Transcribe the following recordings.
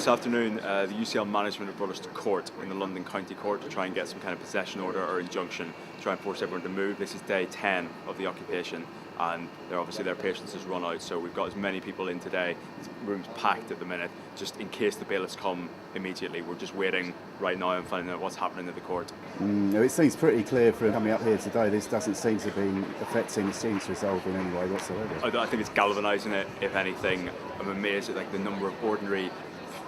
afternoon, the UCL management have brought us to court in the London County Court to try and get some kind of possession order or injunction to try and force everyone to move. This is day 10 of the occupation, and obviously their patience has run out, so we've got as many people in today. This room's packed at the minute, just in case the bailiffs come immediately. We're just waiting right now and finding out what's happening at the court. It seems pretty clear from coming up here today. This doesn't seem to be affecting the students' resolve in any way whatsoever. I think it's galvanising it, if anything. I'm amazed at the number of ordinary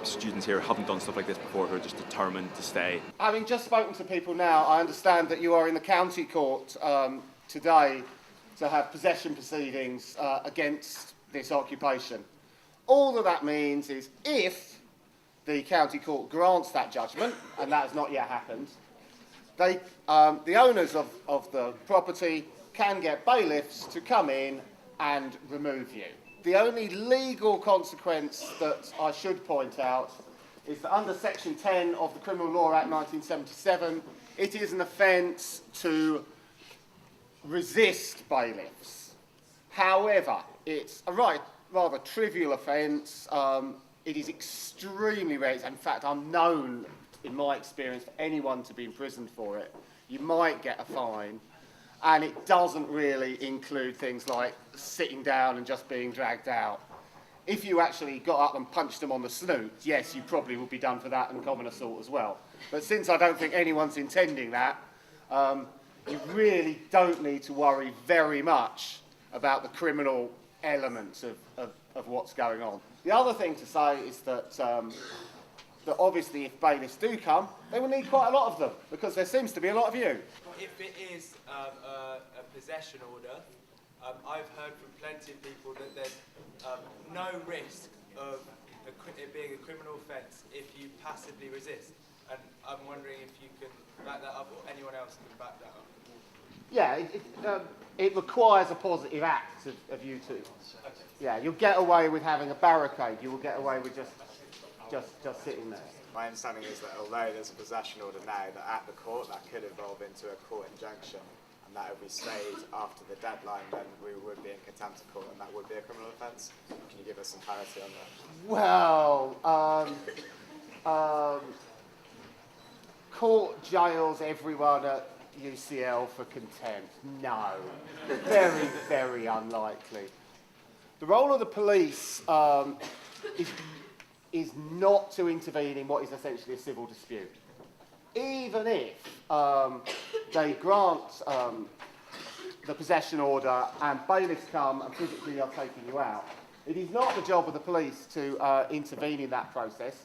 students here who haven't done stuff like this before, who are just determined to stay. Having just spoken to people now, I understand that you are in the county court today to have possession proceedings against this occupation. All that means is if the county court grants that judgment, and that has not yet happened, the owners of the property can get bailiffs to come in and remove you. The only legal consequence that I should point out is that under Section 10 of the Criminal Law Act 1977, it is an offence to resist bailiffs. However, it's a rather trivial offence. It is extremely rare. It's in fact unknown, in my experience, for anyone to be imprisoned for it. You might get a fine. And it doesn't really include things like sitting down and just being dragged out. If you actually got up and punched them on the snoot, yes, you probably would be done for that and common assault as well. But since I don't think anyone's intending that, you really don't need to worry very much about the criminal elements of what's going on. The other thing to say is that obviously if bailiffs do come, they will need quite a lot of them, because there seems to be a lot of you. If it is a possession order, I've heard from plenty of people that there's no risk of it being a criminal offence if you passively resist. And I'm wondering if you can back that up, or anyone else can back that up. Yeah, it requires a positive act of you two. Yeah, you'll get away with having a barricade. You will get away with just sitting there. My understanding is that although there's a possession order now, that at the court that could evolve into a court injunction, and that if we stayed after the deadline, then we would be in contempt of court, and that would be a criminal offence. Can you give us some clarity on that? Well, court jails everyone at UCL for contempt. No, very, very unlikely. The role of the police is not to intervene in what is essentially a civil dispute. Even if they grant the possession order and bailiffs come and physically are taking you out, it is not the job of the police to intervene in that process.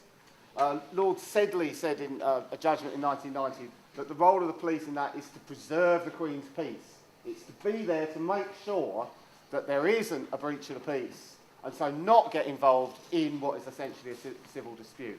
Lord Sedley said in a judgment in 1990 that the role of the police in that is to preserve the Queen's peace. It's to be there to make sure that there isn't a breach of the peace, and so not get involved in what is essentially a civil dispute.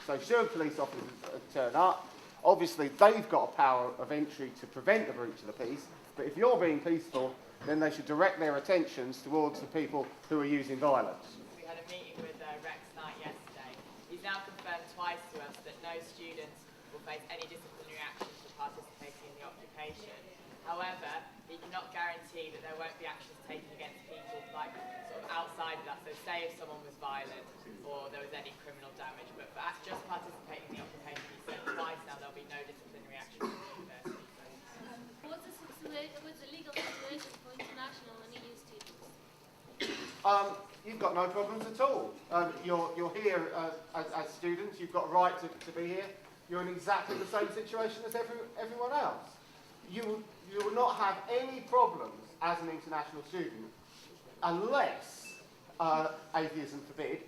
So should police officers turn up, obviously they've got a power of entry to prevent the breach of the peace, but if you're being peaceful, then they should direct their attentions towards the people who are using violence. We had a meeting with Rex Knight yesterday. He's now confirmed twice to us that no students will face any disciplinary action for participating in the occupation. However, he cannot guarantee that there won't be actions taken against people outside of that. So say if someone was violent or there was any criminal damage, but for just participating in the occupation, he said twice now there'll be no disciplinary action from the university. What's the legal situation for international and EU students? You've got no problems at all. You're here as students. You've got a right to be here. You're in exactly the same situation as everyone else. You will not have any problems as an international student unless, atheism forbid,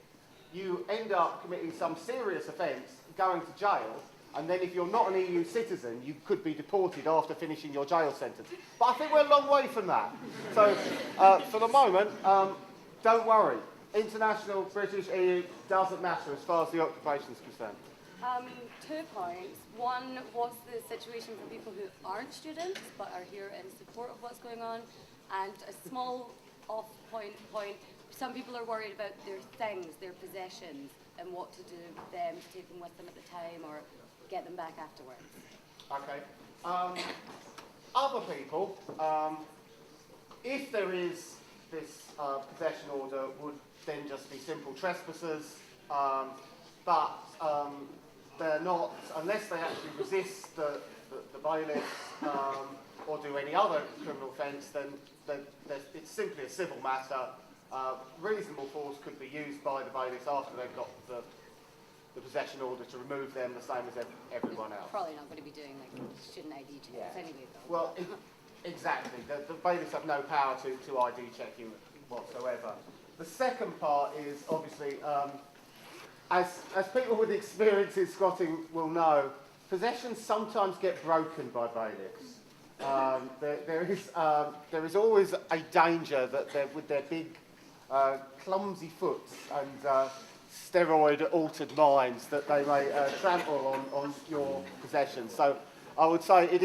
you end up committing some serious offence, going to jail, and then if you're not an EU citizen, you could be deported after finishing your jail sentence. But I think we're a long way from that. So, for the moment, don't worry. International, British, EU, doesn't matter as far as the occupation is concerned. 2 points. One, what's the situation for people who aren't students but are here in support of what's going on? And a small off-point point, some people are worried about their things, their possessions, and what to do with them, to take them with them at the time or get them back afterwards. Okay. Other people, if there is this possession order, would then just be simple trespassers. but they're not, unless they actually resist the bailiffs or do any other criminal offence, then it's simply a civil matter. Reasonable force could be used by the bailiffs after they've got the possession order to remove them the same as everyone else. Probably not going to be doing like student ID checks anyway, though. Well, exactly. The bailiffs have no power to ID checking whatsoever. The second part is obviously, as people with experience in squatting will know, possessions sometimes get broken by bailiffs. There is always a danger that with their big, clumsy foots and steroid-altered minds that they may trample on your possessions. So I would say it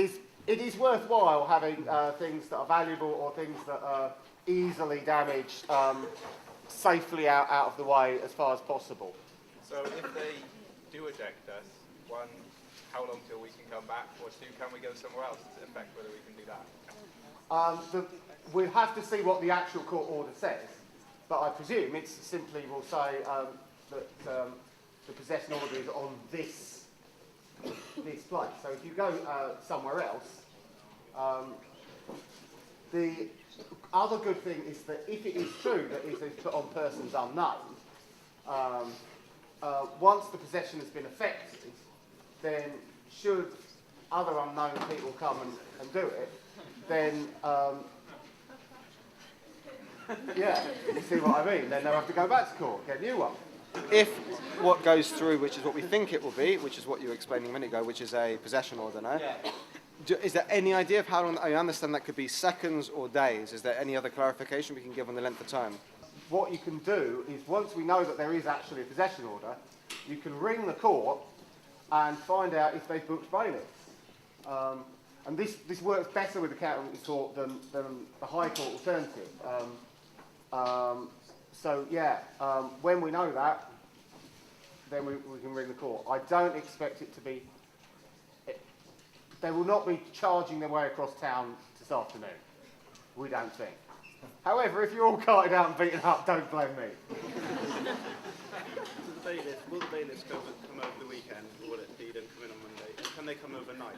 is worthwhile having things that are valuable or things that are easily damaged safely out of the way as far as possible. So if they do eject us, one, how long till we can come back, or two, can we go somewhere else to affect whether we can do that? We'll have to see what the actual court order says, but I presume it simply will say that the possession order is on this place. So if you go somewhere else, the other good thing is that if it is true that it is put on persons unknown, once the possession has been effected, then should other unknown people come and do it, then yeah, you see what I mean? Then they'll have to go back to court, get a new one. If what goes through, which is what we think it will be, which is what you were explaining a minute ago, which is a possession order now, is there any idea of how long? I understand that could be seconds or days. Is there any other clarification we can give on the length of time? What you can do is, once we know that there is actually a possession order, you can ring the court and find out if they've booked bailiffs. And this works better with the county court than the High Court alternative. So yeah, when we know that, then we can ring the court. I don't expect it to be... They will not be charging their way across town this afternoon, we don't think. However, if you're all carted out and beaten up, don't blame me. Will the bailiffs come over the weekend, or will it be them come in on Monday? Can they come overnight?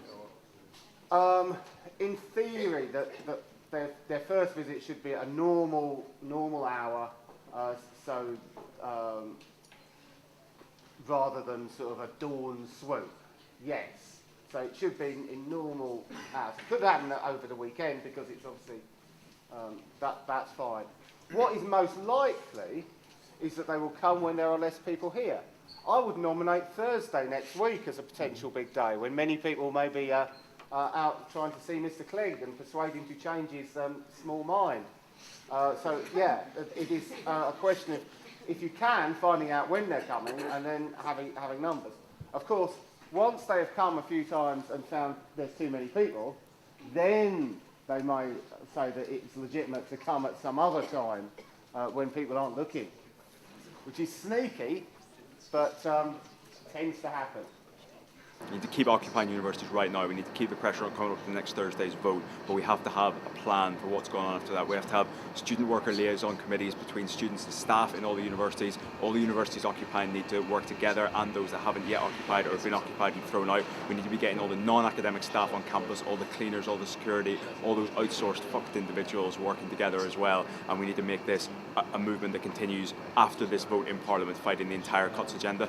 Or? In theory, their first visit should be a normal hour, rather than sort of a dawn swoop. Yes. So it should be in normal hours. It could happen over the weekend because it's obviously, that's fine. What is most likely is that they will come when there are less people here. I would nominate Thursday next week as a potential big day when many people may be out trying to see Mr. Clegg and persuade him to change his small mind. So yeah, it is a question of, if you can, finding out when they're coming and then having numbers. Of course, once they have come a few times and found there's too many people, then they may say that it's legitimate to come at some other time when people aren't looking, which is sneaky, but tends to happen. We need to keep occupying universities right now. We need to keep the pressure on coming up to the next Thursday's vote, but we have to have a plan for what's going on after that. We have to have student worker liaison committees between students and staff in all the universities. All the universities occupying need to work together, and those that haven't yet occupied or have been occupied and thrown out. We need to be getting all the non-academic staff on campus, all the cleaners, all the security, all those outsourced fucked individuals working together as well. And we need to make this a movement that continues after this vote in Parliament, fighting the entire Cuts agenda.